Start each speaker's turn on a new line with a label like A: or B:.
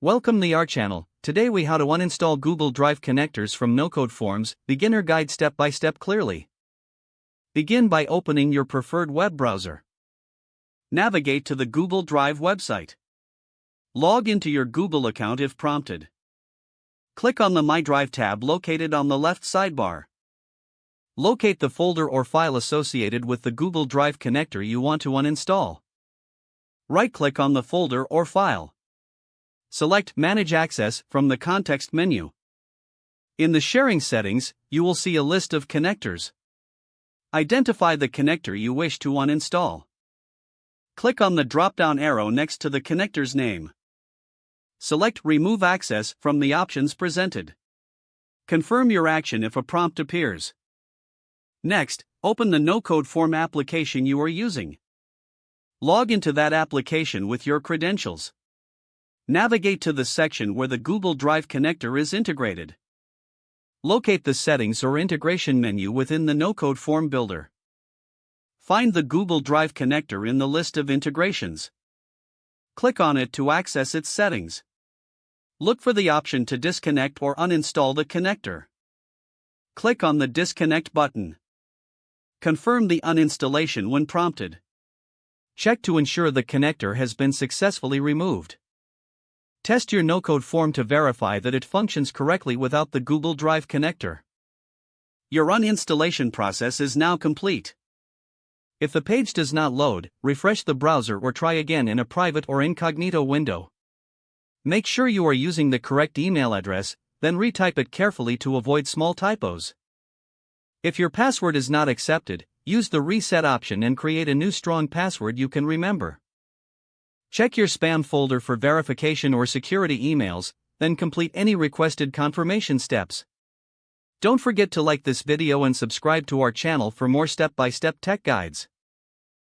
A: Welcome to our channel. Today we how to uninstall Google Drive connectors from no-code forms, beginner guide step by step clearly. Begin by opening your preferred web browser. Navigate to the Google Drive website. Log into your Google account if prompted. Click on the My Drive tab located on the left sidebar. Locate the folder or file associated with the Google Drive connector you want to uninstall. Right-click on the folder or file. Select Manage Access from the context menu. In the sharing settings, you will see a list of connectors. Identify the connector you wish to uninstall. Click on the drop-down arrow next to the connector's name. Select Remove Access from the options presented. Confirm your action if a prompt appears. Next, open the no-code form application you are using. Log into that application with your credentials. Navigate to the section where the Google Drive connector is integrated. Locate the Settings or Integration menu within the no-code form builder. Find the Google Drive connector in the list of integrations. Click on it to access its settings. Look for the option to disconnect or uninstall the connector. Click on the Disconnect button. Confirm the uninstallation when prompted. Check to ensure the connector has been successfully removed. Test your no-code form to verify that it functions correctly without the Google Drive connector. Your uninstallation process is now complete. If the page does not load, refresh the browser or try again in a private or incognito window. Make sure you are using the correct email address, then retype it carefully to avoid small typos. If your password is not accepted, use the reset option and create a new strong password you can remember. Check your spam folder for verification or security emails, then complete any requested confirmation steps. Don't forget to like this video and subscribe to our channel for more step-by-step tech guides.